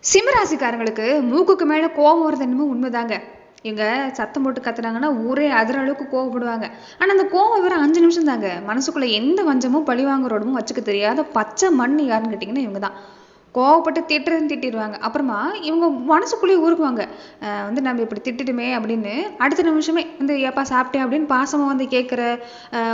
சிம்மராசிக்காரங்களுக்கு மூக்குக்கு மேல கோபம் வருது என்னமோ உண்மைதாங்க. இவங்க சத்தம் போட்டு கத்துனாங்கன்னா ஊரே அதிர அளவுக்கு கோவப்படுவாங்க. ஆனா அந்த கோவம் வேற 5 நிமிஷம் தாங்க. மனசுக்குள்ள எந்த வஞ்சமும் பழி வாங்குறோடமும் வச்சுக்க தெரியாத பச்சை மண் யாருன்னு கேட்டிங்கன்னா இவங்க தான். கோவப்பட்டு திட்டிடுவாங்க. அப்புறமா இவங்க மனசுக்குள்ளேயே ஊருக்குவாங்க. வந்து நம்ம இப்படி திட்டிட்டுமே அப்படின்னு அடுத்த நிமிஷமே வந்து ஏப்பா சாப்பிட்டேன் அப்படின்னு பாசமா வந்து கேட்குற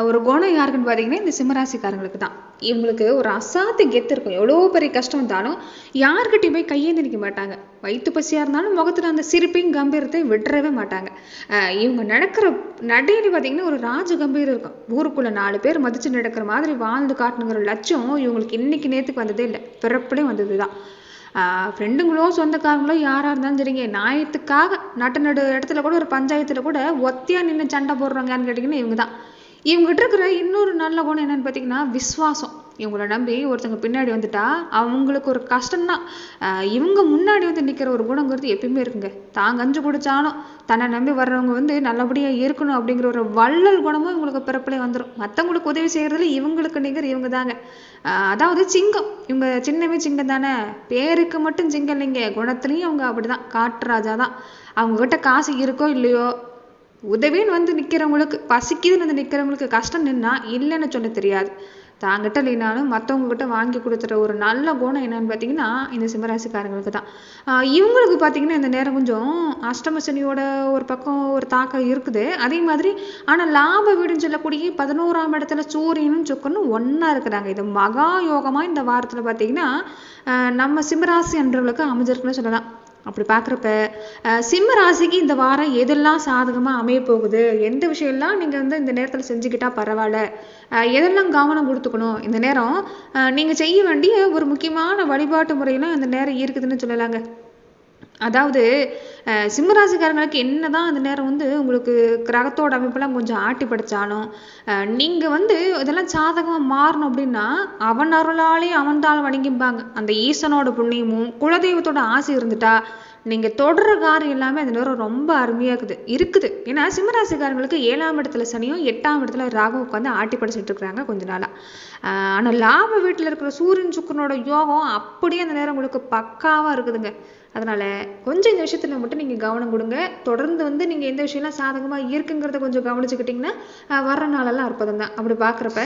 ஒரு குணம் யாருக்குன்னு பார்த்தீங்கன்னா இந்த சிம்மராசிக்காரங்களுக்கு தான். இவங்களுக்கு ஒரு அசாத்தி கெத்து இருக்கும். எவ்வளோ பெரிய கஷ்டம் வந்தாலும் யார்கிட்டயும் போய் கையேந்தி நிற்க மாட்டாங்க. வயிற்று பசியாக இருந்தாலும் முகத்தில் அந்த சிரிப்பையும் கம்பீரத்தையும் விட்டுறவே மாட்டாங்க. இவங்க நடக்கிற நடையில பார்த்தீங்கன்னா ஒரு ராஜ கம்பீரம் இருக்கும். ஊருக்குள்ள 4 பேர் மதிச்சு நடக்கிற மாதிரி வாழ்ந்து காட்டணுங்கிற லட்சம் இவங்களுக்கு இன்னைக்கு நேற்றுக்கு வந்ததே இல்லை, பிறப்புலேயும் வந்தது தான். ஃப்ரெண்டுங்களோ சொந்தக்காரங்களோ யாராக இருந்தாலும் சரிங்க, நியாயத்துக்காக நடு இடத்துல கூட ஒரு பஞ்சாயத்தில் கூட ஒத்தியா நின்று சண்டை போடுறாங்கன்னு கேட்டிங்கன்னா இவங்க தான். இவங்ககிட்ட இருக்கிற இன்னொரு நல்ல குணம் என்னன்னு பார்த்தீங்கன்னா விசுவாசம். இவங்கள நம்பி ஒருத்தங்க பின்னாடி வந்துட்டா அவங்களுக்கு ஒரு கஷ்டம்தான். இவங்க முன்னாடி வந்து நிற்கிற ஒரு குணங்கிறது எப்பயுமே இருக்குங்க. தான் கஞ்சு குடிச்சாலும் தன்னை நம்பி வர்றவங்க வந்து நல்லபடியாக இருக்கணும் அப்படிங்கிற ஒரு வள்ளல் குணமும் இவங்களுக்கு பிறப்பிலே வந்துடும். மற்றவங்களுக்கு உதவி செய்கிறதுல இவங்களுக்கு நிகர் இவங்க தாங்க. அதாவது சிங்கம். இவங்க சின்னமே சிங்கம் தானே, பேருக்கு மட்டும் சிங்கம் இல்லைங்க, குணத்துலேயும் அவங்க அப்படிதான், காட்டுராஜா தான். அவங்ககிட்ட காசு இருக்கோ இல்லையோ, உதவின்னு வந்து நிற்கிறவங்களுக்கு, பசிக்குதுன்னு வந்து நிற்கிறவங்களுக்கு கஷ்டம் நின்னா இல்லைன்னு சொல்ல தெரியாது. தாங்கிட்ட இல்லைனாலும் மற்றவங்க கிட்ட வாங்கி கொடுத்துற ஒரு நல்ல குணம் என்னன்னு பார்த்தீங்கன்னா இந்த சிம்மராசிக்காரங்களுக்கு தான். இவங்களுக்கு பார்த்தீங்கன்னா இந்த நேரம் கொஞ்சம் அஷ்டம சனியோட ஒரு பக்கம் ஒரு தாக்கம் இருக்குது. அதே மாதிரி ஆனால் லாப வீடுன்னு சொல்லக்கூடிய 11ஆம் இடத்துல சூரியனும் சுக்கரனும் ஒன்றா இருக்கிறாங்க. இது மகா யோகமாக இந்த வாரத்தில் பார்த்தீங்கன்னா நம்ம சிம்மராசி அன்றவர்களுக்கு அமைஞ்சிருக்குன்னு சொல்லலாம். அப்படி பார்க்குறப்ப சிம்ம ராசிக்கு இந்த வாரம் எதெல்லாம் சாதகமாக அமைய போகுது, எந்த விஷயம்லாம் நீங்கள் வந்து இந்த நேரத்தில் செஞ்சுக்கிட்டா பரவாயில்ல, எதெல்லாம் கவனம் கொடுத்துக்கணும், இந்த நேரம் நீங்கள் செய்ய வேண்டிய ஒரு முக்கியமான வழிபாட்டு முறையெல்லாம் இந்த நேரம் இருக்குதுன்னு சொல்லலாங்க. அதாவது சிம்மராசிக்காரங்களுக்கு என்னதான் அந்த நேரம் வந்து உங்களுக்கு கிரகத்தோட அமைப்பெல்லாம் கொஞ்சம் ஆட்டி படைச்சாலும் நீங்கள் வந்து இதெல்லாம் சாதகமாக மாறணும் அப்படின்னா அவன் அருளாலே அவன்தால் வணங்கிப்பாங்க. அந்த ஈசனோட புண்ணியமும் குலதெய்வத்தோட ஆசை இருந்துட்டா நீங்கள் தொடர காரியம் எல்லாமே அந்த நேரம் ரொம்ப அருமையாக இருக்குது. ஏன்னா சிம்மராசிக்காரங்களுக்கு 7ஆம் இடத்துல சனியும் 8ஆம் இடத்துல ராகு உட்காந்து ஆட்டி படைச்சிட்டு இருக்கிறாங்க கொஞ்ச நாளாக. ஆனால் லாப வீட்டில் இருக்கிற சூரியன் சுக்கரனோட யோகம் அப்படியே அந்த நேரம் உங்களுக்கு பக்காவாக இருக்குதுங்க. அதனால் கொஞ்சம் இந்த விஷயத்தில் மட்டும் நீங்கள் கவனம் கொடுங்க. தொடர்ந்து வந்து நீங்கள் எந்த விஷயம்லாம் சாதகமாக இருக்குங்கிறத கொஞ்சம் கவனிச்சுக்கிட்டிங்கன்னா வர்ற நாளெல்லாம் அற்புதம் தான். அப்படி பார்க்குறப்ப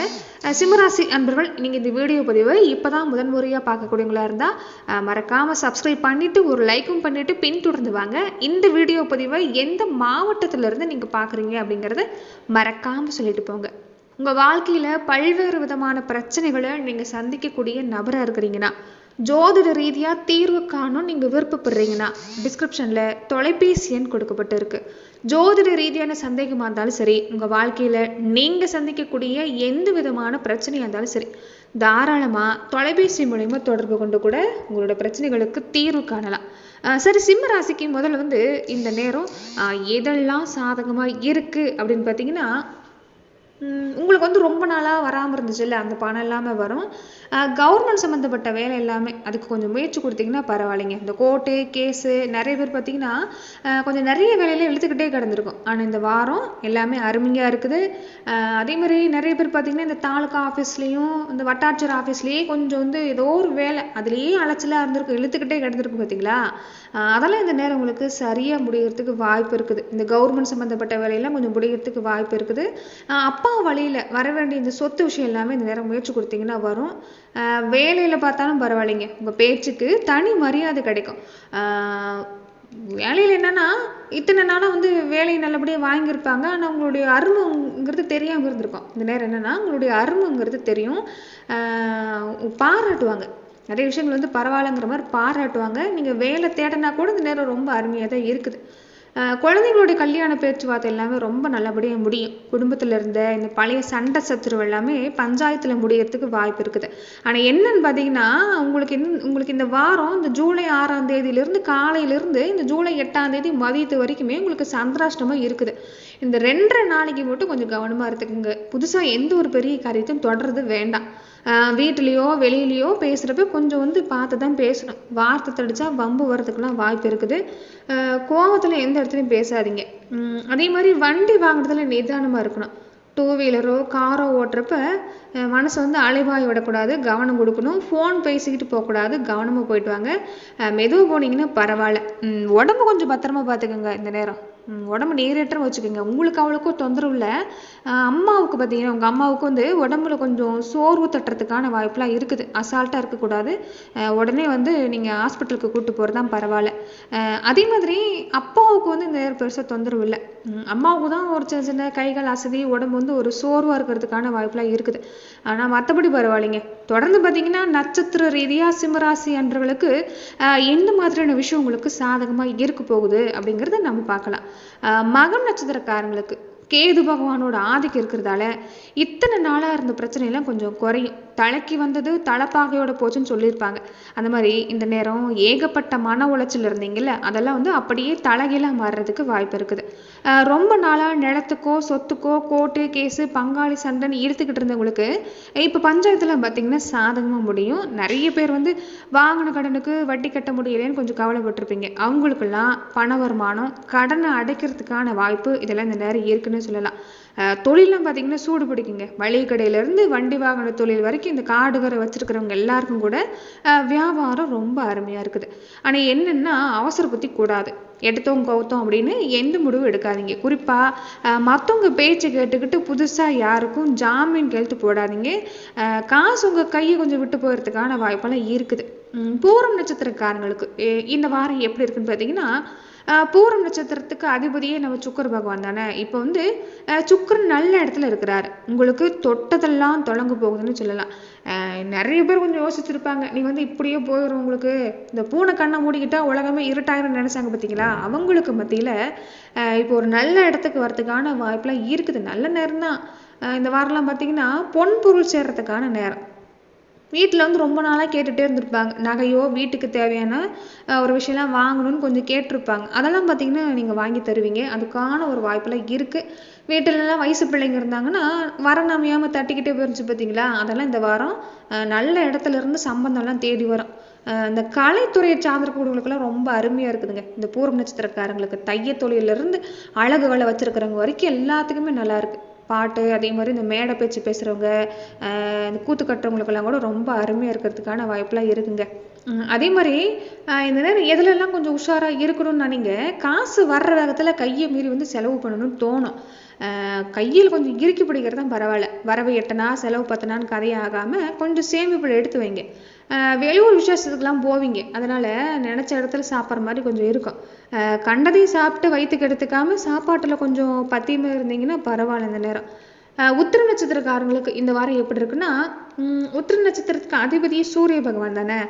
சிம்மராசி அன்பர்கள் நீங்கள் இந்த வீடியோ பதிவை இப்போ தான் முதன்முறையாக பார்க்கக்கூடியவங்களா இருந்தால் மறக்காமல் சப்ஸ்கிரைப் பண்ணிவிட்டு ஒரு லைக்கும் பண்ணிவிட்டு பின்தொடர்ந்து வாங்க. இந்த வீடியோ பதிவை எந்த மாவட்டத்திலேருந்து நீங்கள் பார்க்குறீங்க அப்படிங்கிறத மறக்காமல் சொல்லிட்டு போங்க. உங்கள் வாழ்க்கையில் பல்வேறு விதமான பிரச்சனைகளை நீங்கள் சந்திக்கக்கூடிய நபராக இருக்கிறீங்கன்னா, ஜோதிட ரீதியாக தீர்வு காணும் நீங்கள் விருப்பப்படுறீங்கன்னா டிஸ்கிரிப்ஷனில் தொலைபேசி எண் கொடுக்கப்பட்டு இருக்கு. ஜோதிட ரீதியான சந்தேகமாக இருந்தாலும் சரி, உங்கள் வாழ்க்கையில் நீங்கள் சந்திக்கக்கூடிய எந்த விதமான பிரச்சனையாக இருந்தாலும் சரி, தாராளமாக தொலைபேசி மூலமா தொடர்பு கொண்டு கூட உங்களோட பிரச்சனைகளுக்கு தீர்வு காணலாம். சரி, சிம்ம ராசிக்கு முதல்ல வந்து இந்த நேரம் எதெல்லாம் சாதகமாக இருக்குது அப்படின்னு பார்த்தீங்கன்னா, உங்களுக்கு வந்து ரொம்ப நாளாக வராமல் இருந்துச்சு இல்லை, அந்த பணம் எல்லாமே வரும். கவர்மெண்ட் சம்மந்தப்பட்ட வேலை எல்லாமே அதுக்கு கொஞ்சம் முயற்சி கொடுத்தீங்கன்னா பரவாயில்லைங்க. இந்த கோர்ட்டு கேஸு நிறைய பேர் பார்த்தீங்கன்னா கொஞ்சம் நிறைய வேலையில இழுத்துக்கிட்டே கிடந்திருக்கும். ஆனால் இந்த வாரம் எல்லாமே அருமையாக இருக்குது. அதே மாதிரி நிறைய பேர் பார்த்தீங்கன்னா இந்த தாலுக்கா ஆஃபீஸ்லேயும் இந்த வட்டாட்சியர் ஆஃபீஸ்லேயே கொஞ்சம் வந்து ஏதோ ஒரு வேலை அதுலேயே அலைச்சலாக இருந்திருக்கும், இழுத்துக்கிட்டே கிடந்திருக்கும் பார்த்தீங்களா. அதெல்லாம் இந்த நேரம் உங்களுக்கு சரியாக முடிகிறதுக்கு வாய்ப்பு இருக்குது. இந்த கவர்மெண்ட் சம்மந்தப்பட்ட வேலையெல்லாம் கொஞ்சம் முடிகிறதுக்கு வாய்ப்பு இருக்குது. அப்பா வழியில் வர வேண்டிய இந்த சொத்து விஷயம் எல்லாமே இந்த நேரம் முயற்சி கொடுத்தீங்கன்னா வரும். வேலையில் பார்த்தாலும் பரவாயில்லைங்க, உங்கள் பேச்சுக்கு தனி மரியாதை கிடைக்கும். வேலையில் என்னன்னா இத்தனை நாளாக வந்து வேலையை நல்லபடியாக வாங்கியிருப்பாங்க, ஆனால் உங்களுடைய அருமைங்கிறது தெரியாமல் இருந்திருக்கும். இந்த நேரம் என்னன்னா உங்களுடைய அருமைங்கிறது தெரியும், பாராட்டுவாங்க. நிறைய விஷயங்கள் வந்து பரவாயில்லைங்கிற மாதிரி பாராட்டுவாங்க. நீங்கள் வேலை தேடினா கூட இந்த நேரம் ரொம்ப அருமையாக தான் இருக்குது. குழந்தைங்களுடைய கல்யாண பேச்சுவார்த்தை எல்லாமே ரொம்ப நல்லபடியாக முடியும். குடும்பத்தில் இருந்த இந்த பழைய சண்டை சத்துருவு எல்லாமே பஞ்சாயத்தில் முடியறதுக்கு வாய்ப்பு இருக்குது. ஆனால் என்னன்னு பார்த்தீங்கன்னா உங்களுக்கு இந்த வாரம் இந்த ஜூலை 6ஆம் தேதியிலிருந்து காலையிலிருந்து இந்த ஜூலை 8ஆம் தேதி மதியத்து வரைக்குமே உங்களுக்கு சந்திராஷ்டமம் இருக்குது. இந்த 2.5 நாளைக்கு மட்டும் கொஞ்சம் கவனமாக இருந்துக்குங்க. புதுசாக எந்த ஒரு பெரிய காரியத்தையும் தொடர்றது வேண்டாம். வீட்லேயோ வெளியிலையோ பேசுகிறப்ப கொஞ்சம் வந்து பார்த்து தான் பேசணும். வார்த்தை தடிச்சா வம்பு வரதுக்கெல்லாம் வாய்ப்பு இருக்குது. கோவத்தில் எந்த இடத்துலையும் பேசாதீங்க. அதே மாதிரி வண்டி வாங்குறதுல நிதானமாக இருக்கணும். டூ வீலரோ காரோ ஓட்டுறப்ப மனசை வந்து அலைவாய் விடக்கூடாது, கவனம் கொடுக்கணும். ஃபோன் பேசிக்கிட்டு போகக்கூடாது, கவனமாக போயிட்டு வாங்க. மெதுவாக போனீங்கன்னா பரவாயில்ல. உடம்பு கொஞ்சம் பத்திரமா பார்த்துக்கோங்க இந்த நேரம். உடம்பு நீரேற்றம் வச்சுக்கோங்க. உங்களுக்கு அவளுக்கும் தொந்தரவு இல்லை. அம்மாவுக்கு பார்த்தீங்கன்னா உங்கள் அம்மாவுக்கு வந்து உடம்புல கொஞ்சம் சோர்வு தட்டுறதுக்கான வாய்ப்பெலாம் இருக்குது. அசால்ட்டாக இருக்கக்கூடாது. உடனே வந்து நீங்கள் ஹாஸ்பிட்டலுக்கு கூப்பிட்டு போகிறது தான் பரவாயில்ல. அதே மாதிரி அப்பாவுக்கு வந்து இந்த நேரம் பெருசாக தொந்தரவு இல்லை. அம்மாவுக்கு தான் ஒரு சின்ன சின்ன கைகள் அசதி, உடம்பு வந்து ஒரு சோர்வாக இருக்கிறதுக்கான வாய்ப்பெலாம் இருக்குது. ஆனால் மற்றபடி பரவாயில்லைங்க. தொடர்ந்து பார்த்தீங்கன்னா நட்சத்திர ரீதியாக சிம்மராசி அன்றவர்களுக்கு எந்த மாதிரியான விஷயம் உங்களுக்கு சாதகமாக இருக்க போகுது அப்படிங்கிறத நம்ம பார்க்கலாம். மகம் நட்சத்திரக்காரங்களுக்கு கேது பகவானோட ஆதிக்கம் இருக்கிறதால இத்தனை நாளாக இருந்த பிரச்சனையெல்லாம் கொஞ்சம் குறையும். தலைக்கு வந்தது தலைப்பாகையோட போச்சுன்னு சொல்லியிருப்பாங்க. அந்த மாதிரி இந்த நேரம் ஏகப்பட்ட மன உளைச்சல் இருந்தீங்கல்ல, அதெல்லாம் வந்து அப்படியே தலைகீழாக மாறுறதுக்கு வாய்ப்பு இருக்குது. ரொம்ப நாளாக நிலத்துக்கோ சொத்துக்கோ கோர்ட்டு கேஸு பங்காளி சண்டைன்னு இழுத்துக்கிட்டு இருந்தவங்களுக்கு இப்போ பஞ்சாயத்தில் பார்த்தீங்கன்னா சாதகமாக முடியும். நிறைய பேர் வந்து வாங்கின கடனுக்கு வட்டி கட்ட முடியலைன்னு கொஞ்சம் கவலைப்பட்டிருப்பீங்க. அவங்களுக்கெல்லாம் பண வருமானம், கடனை அடைக்கிறதுக்கான வாய்ப்பு இதெல்லாம் இந்த நேரம் இருக்குன்னு சொல்லலாம். தொழிலாம் பார்த்தீங்கன்னா சூடு பிடிக்குங்க. மளிகை கடையிலேருந்து வண்டி வாகன தொழில் வரைக்கும் இந்த காடுகரை வச்சிருக்கிறவங்க எல்லாருக்கும் கூட வியாபாரம் ரொம்ப அருமையாக இருக்குது. ஆனால் என்னென்னா அவசர புத்தி கூடாது. எடுத்தோம் கவுத்தோம் அப்படின்னு எந்த முடிவும் எடுக்காதீங்க. குறிப்பாக மற்றவங்க பேச்சு கேட்டுக்கிட்டு புதுசாக யாருக்கும் ஜாமீன் கழுத்து போடாதீங்க. காசு உங்கள் கையை கொஞ்சம் விட்டு போகிறதுக்கான வாய்ப்பெல்லாம் இருக்குது. பூரம் நட்சத்திரக்காரங்களுக்கு இந்த வாரம் எப்படி இருக்குன்னு பார்த்தீங்கன்னா, பூரம் நட்சத்திரத்துக்கு அதிபதியே நம்ம சுக்கர பகவான் தானே. இப்போ வந்து சுக்கரன் நல்ல இடத்துல இருக்கிறாரு. உங்களுக்கு தொட்டதெல்லாம் தொடங்க போகுதுன்னு சொல்லலாம். நிறைய பேர் கொஞ்சம் யோசிச்சிருப்பாங்க, நீ வந்து இப்படியே போயிடும், உங்களுக்கு இந்த பூனை கண்ணை மூடிக்கிட்டா உலகமே இருட்டாயிரம் நினைச்சாங்க பார்த்தீங்களா. அவங்களுக்கு மத்தியில் இப்போ ஒரு நல்ல இடத்துக்கு வரதுக்கான வாய்ப்பெலாம் இருக்குது. நல்ல நேரம் தான். இந்த வாரம்லாம் பார்த்தீங்கன்னா பொன் பொருள் சேர்றதுக்கான நேரம். வீட்டில் வந்து ரொம்ப நாளாக கேட்டுகிட்டே இருந்திருப்பாங்க. நகையோ வீட்டுக்கு தேவையான ஒரு விஷயம்லாம் வாங்கணும்னு கொஞ்சம் கேட்டிருப்பாங்க. அதெல்லாம் பார்த்தீங்கன்னா நீங்கள் வாங்கி தருவீங்க. அதுக்கான ஒரு வாய்ப்பெல்லாம் இருக்குது. வீட்டிலலாம் வயசு பிள்ளைங்க இருந்தாங்கன்னா வரம் அமையாமல் தட்டிக்கிட்டே போயிருந்துச்சு பார்த்தீங்களா. அதெல்லாம் இந்த வாரம் நல்ல இடத்துல இருந்து சம்பந்தம்லாம் தேடி வரும். இந்த கலைத்துறையை சார்ந்திருக்கவங்களுக்கெல்லாம் ரொம்ப அருமையாக இருக்குதுங்க. இந்த பூரம் நட்சத்திரக்காரங்களுக்கு தைய தொழிலிருந்து அழகு வேலை வச்சுருக்கிறவங்க வரைக்கும் எல்லாத்துக்குமே நல்லா இருக்குது. பாட்டு, அதே மாதிரி இந்த மேடை பேச்சு பேசுகிறவங்க, இந்த கூத்து கட்டுறவங்களுக்கெல்லாம் கூட ரொம்ப அருமையாக இருக்கிறதுக்கான வாய்ப்பெலாம் இருக்குங்க. அதே மாதிரி இந்த நேரம் எதுலெல்லாம் கொஞ்சம் உஷாராக இருக்கணும்னு நினைங்க. காசு வர்ற வேகத்தில் கையை மீறி வந்து செலவு பண்ணணும்னு தோணும். கையில் கொஞ்சம் இறுக்கி பிடிக்கிறது தான் பரவாயில்ல. வரவு எட்டனா செலவு பத்தனான்னு கதையாகாமல் கொஞ்சம் சேமிப்பில் எடுத்து வைங்க. வெளியூர் விசேஷத்துக்கெல்லாம் போவீங்க. அதனால் நினச்ச இடத்துல சாப்பிட்ற மாதிரி கொஞ்சம் இருக்கும். கண்டதையும் சாப்பிட்டு வயிற்றுக்கு எடுத்துக்காமல் சாப்பாட்டில் கொஞ்சம் பத்தியமாக இருந்தீங்கன்னா பரவாயில்ல இந்த நேரம். உத்திர நட்சத்திரக்காரங்களுக்கு இந்த வாரம் எப்படி இருக்குன்னா, உத்திர நட்சத்திரத்துக்கு அதிபதியே சூரிய பகவான் தானே.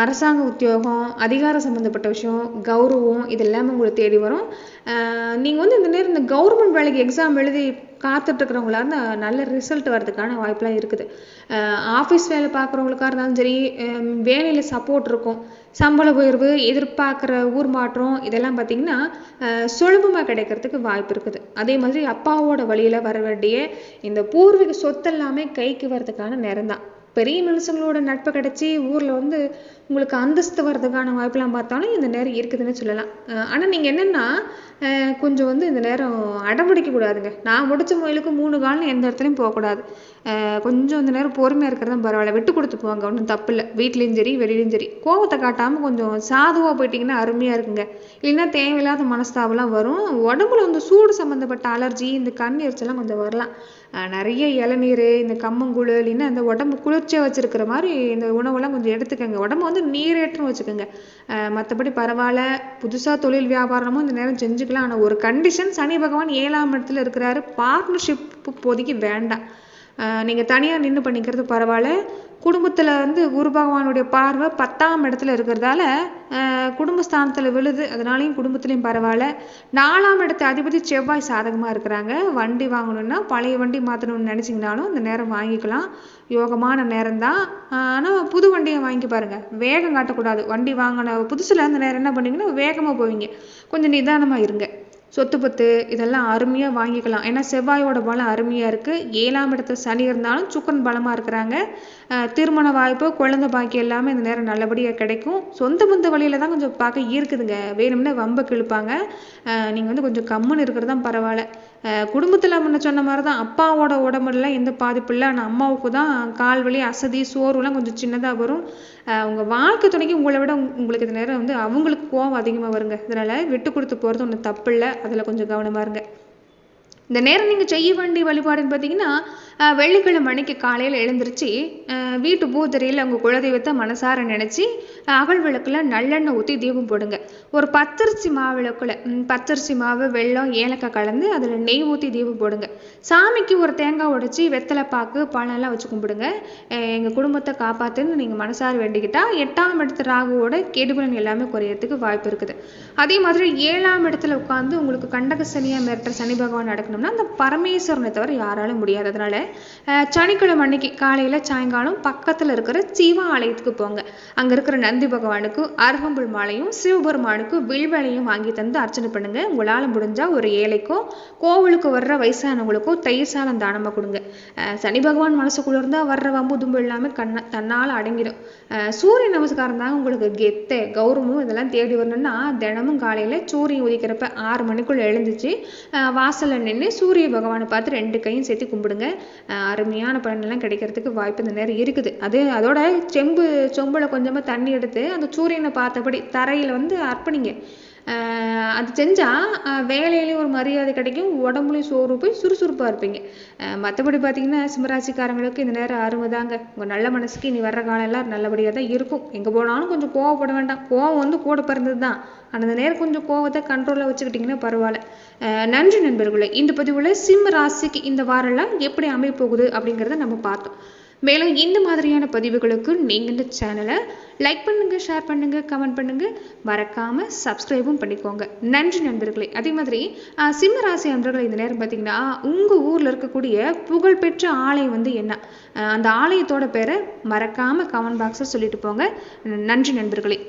அரசாங்க உத்தியோகம், அதிகாரம் சம்மந்தப்பட்ட விஷயம், கௌரவம் இது எல்லாமே உங்களுக்கு தேடி வரும். நீங்கள் வந்து இந்த நேரம் இந்த கவர்மெண்ட் வேலைக்கு எக்ஸாம் எழுதி காத்துட்ருக்கிறவங்களா இருந்தால் நல்ல ரிசல்ட் வர்றதுக்கான வாய்ப்பெலாம் இருக்குது. ஆஃபீஸ் வேலை பார்க்குறவங்களுக்காக இருந்தாலும் சரி, வேலையில் சப்போர்ட் இருக்கும். சம்பள உயர்வு, எதிர்பார்க்குற ஊர் மாற்றம் இதெல்லாம் பார்த்திங்கன்னா சுலபமாக கிடைக்கிறதுக்கு வாய்ப்பு இருக்குது. அதே மாதிரி அப்பாவோட வழியில் வர வேண்டிய இந்த பூர்வீக சொத்தெல்லாமே கைக்கு வர்றதுக்கான நேரம் தான். பெரிய மனுஷங்களோட நட்பு கிடைச்சி ஊரில் வந்து உங்களுக்கு அந்தஸ்து வர்றதுக்கான வாய்ப்பெல்லாம் பார்த்தாலும் இந்த நேரம் இருக்குதுன்னு சொல்லலாம். ஆனால் நீங்கள் என்னென்னா கொஞ்சம் வந்து இந்த நேரம் அடம்பிடிக்க கூடாதுங்க. நான் முடிச்ச முயலுக்கு 3 கால்னு எந்த இடத்துலையும் போகக்கூடாது. கொஞ்சம் இந்த நேரம் பொறுமையாக இருக்கிறது தான் பரவாயில்ல. விட்டு கொடுத்து போவாங்க, ஒன்றும் தப்பு இல்லை. வீட்லேயும் சரி வெளியிலையும் சரி கோபத்தை காட்டாமல் கொஞ்சம் சாதுவாக போயிட்டிங்கன்னா அருமையாக இருக்குங்க. இல்லைன்னா தேவையில்லாத மனஸ்தாபம்லாம் வரும். உடம்புல வந்து சூடு சம்மந்தப்பட்ட அலர்ஜி, இந்த கண் எரிச்சலாம் கொஞ்சம் வரலாம். நிறைய இளநீர், இந்த கம்மங்கூழ், இல்லைன்னா இந்த உடம்பு குளிர்ச்சியாக வச்சுருக்கிற மாதிரி இந்த உணவெல்லாம் கொஞ்சம் எடுத்துக்கோங்க. உடம்பு வந்து நீரேற்றம் வச்சுக்கோங்க. மற்றபடி பரவாயில்ல. புதுசாக தொழில் வியாபாரமும் இந்த நேரம் செஞ்சுக்கலாம். ஆனால் ஒரு கண்டிஷன், சனி பகவான் 7ஆம் இடத்துல இருக்கிறாரு. பார்ட்னர்ஷிப் இப்போதைக்கு வேண்டாம். நீங்கள் தனியாக நின்று பண்ணிக்கிறது பரவாயில்ல. குடும்பத்தில் வந்து குரு பகவானுடைய பார்வை 10ஆம் இடத்துல இருக்கிறதால குடும்பஸ்தானத்தில் விழுது. அதனாலையும் குடும்பத்துலேயும் பரவாயில்ல. 4ஆம் இடத்து அதிபதி செவ்வாய் சாதகமாக இருக்கிறாங்க. வண்டி வாங்கணுன்னா, பழைய வண்டி மாற்றணும்னு நினச்சிங்கனாலும் இந்த நேரம் வாங்கிக்கலாம். யோகமான நேரம் தான். ஆனால் புது வண்டியை வாங்கி பாருங்கள். வேகம் காட்டக்கூடாது. வண்டி வாங்கின புதுசில் அந்த நேரம் என்ன பண்ணுவீங்கன்னா வேகமாக போவீங்க. கொஞ்சம் நிதானமாக இருங்க. சொத்து பத்து இதெல்லாம் அருமையாக வாங்கிக்கலாம். ஏன்னா செவ்வாயோட பலம் அருமையாக இருக்குது. 7ஆம் இடத்துல சனி இருந்தாலும் சுக்கரன் பலமாக இருக்கிறாங்க. திருமண வாய்ப்பு, குழந்தை பாக்கியம் எல்லாமே இந்த நேரம் நல்லபடியாக கிடைக்கும். சொந்த பந்த வழியில தான் கொஞ்சம் பார்க்க இருக்குதுங்க. வேணும்னா வம்பக்கு இழுப்பாங்க. நீங்கள் வந்து கொஞ்சம் கம்முன்னு இருக்கிறது தான் பரவாயில்ல. குடும்பத்தில் முன்ன சொன்ன மாதிரி தான், அப்பாவோட உடம்புலாம் எந்த பாதிப்பு இல்லை. ஆனால் அம்மாவுக்கு தான் கால் வலி, அசதி, சோர்வுலாம் கொஞ்சம் சின்னதாக வரும். உங்கள் வாழ்க்கை துணைக்கு உங்களை விட உங்களுக்கு இந்த நேரம் வந்து அவங்களுக்கு கோவம் அதிகமாக வருங்க. இதனால் விட்டு கொடுத்து போகிறது ஒன்றும் தப்பு இல்லை. அதில் கொஞ்சம் கவனமாக இருங்க. இந்த நேரம் நீங்கள் செய்ய வேண்டிய வழிபாடுன்னு பார்த்தீங்கன்னா, வெள்ளிக்கிழமை அன்னைக்கு காலையில் எழுந்திருச்சு வீட்டு பூஜரையில் உங்கள் குலதெய்வத்தை மனசார நினச்சி அகல் விளக்கில் நல்லெண்ணெய் ஊற்றி தீபம் போடுங்க. ஒரு பச்சரிசி மாவு விளக்குல பச்சரிசி மாவு, வெல்லம், ஏலக்காய் கலந்து அதில் நெய் ஊற்றி தீபம் போடுங்க. சாமிக்கு ஒரு தேங்காய் உடைச்சி வெத்தலை பாக்கு பழம்லாம் வச்சு கும்பிடுங்க. எங்கள் குடும்பத்தை காப்பாற்றுன்னு நீங்கள் மனசார வேண்டிக்கிட்டா 8ஆம் இடத்து ராகுவோட கெடுபலன் எல்லாமே குறையறதுக்கு வாய்ப்பு இருக்குது. அதே மாதிரி 7ஆம் இடத்துல உட்காந்து உங்களுக்கு கண்டக சனியாக மிரட்டுற சனி பகவான் நடக்கணும்னா அந்த பரமேஸ்வரனை தவிர யாராலும் முடியாது. அதனால சனிக்கிழமை அன்னைக்கு காலையில் சாயங்காலம் பக்கத்தில் இருக்கிற சிவ ஆலயத்துக்கு போங்க. அங்கே இருக்கிற நந்தி பகவானுக்கு அருகம்புல் மாலையும் சிவபெருமானுக்கு வில்வலையும் வாங்கி தந்து அர்ச்சனை பண்ணுங்க. உங்களால் முடிஞ்சா ஒரு ஏழைக்கோ கோவிலுக்கு வர்ற வயசானவங்களுக்கோ தயிர் சாதம் தானமாக கொடுங்க. சனி பகவான் மனசுக்குள்ள இருந்தால் வர்ற வம்பு தும்பு எல்லாமே தன்னால் அடங்கிடும். சூரிய நமஸ்காரம் தாங்க உங்களுக்கு கெத்தை கௌரவமும் இதெல்லாம் தேடி வரணும்னா தினமும் காலையில் சூரியன் உதிக்கிறப்ப 6 மணிக்குள்ள எழுந்துச்சு வாசலில் நின்று சூரிய பகவானை பார்த்து 2 கையும் சேர்த்து கும்பிடுங்க. அருமையான பலனெல்லாம் கிடைக்கிறதுக்கு வாய்ப்பு இந்த நேரம் இருக்குது. அதோட சொம்புல கொஞ்சமாக தண்ணி எடுத்து அந்த சூரியனை பார்த்தபடி தரையில் வந்து அர்ப்பணிங்க. அது செஞ்சால் வேலையிலையும் ஒரு மரியாதை கிடைக்கும், உடம்புலையும் சோறு போய் சுறுசுறுப்பாக இருப்பீங்க. மற்றபடி பார்த்தீங்கன்னா சிம்மராசிக்காரங்களுக்கு இந்த நேரம் அருமைதாங்க. உங்கள் நல்ல மனசுக்கு இனி வர்ற காலம் எல்லாம் நல்லபடியாக தான் இருக்கும். எங்கே போனாலும் கொஞ்சம் கோவப்பட வேண்டாம். கோவம் வந்து கூட பிறந்தது தான். ஆனால் அந்த நேரம் கொஞ்சம் கோவத்தை கண்ட்ரோலில் வச்சுக்கிட்டிங்கன்னா பரவாயில்ல. நன்றி நண்பர்களே. இந்த பதிவில் சிம்ம ராசிக்கு இந்த வாரம்லாம் எப்படி அமைய போகுது அப்படிங்கிறத நம்ம பார்த்தோம். மேலும் இந்த மாதிரியான பதிவுகளுக்கு நீங்கள் இந்த சேனலை லைக் பண்ணுங்கள், ஷேர் பண்ணுங்கள், கமெண்ட் பண்ணுங்கள், மறக்காமல் சப்ஸ்கிரைபும் பண்ணிக்கோங்க. நன்றி நண்பர்களே. அதே மாதிரி சிம்ம ராசி அன்பர்களே, இந்த நேரம் பார்த்தீங்கன்னா உங்கள் ஊரில் இருக்கக்கூடிய புகழ்பெற்ற ஆலயம் வந்து என்ன, அந்த ஆலயத்தோட பேரை மறக்காமல் கமெண்ட் பாக்ஸில் சொல்லிட்டு போங்க. நன்றி நண்பர்களே.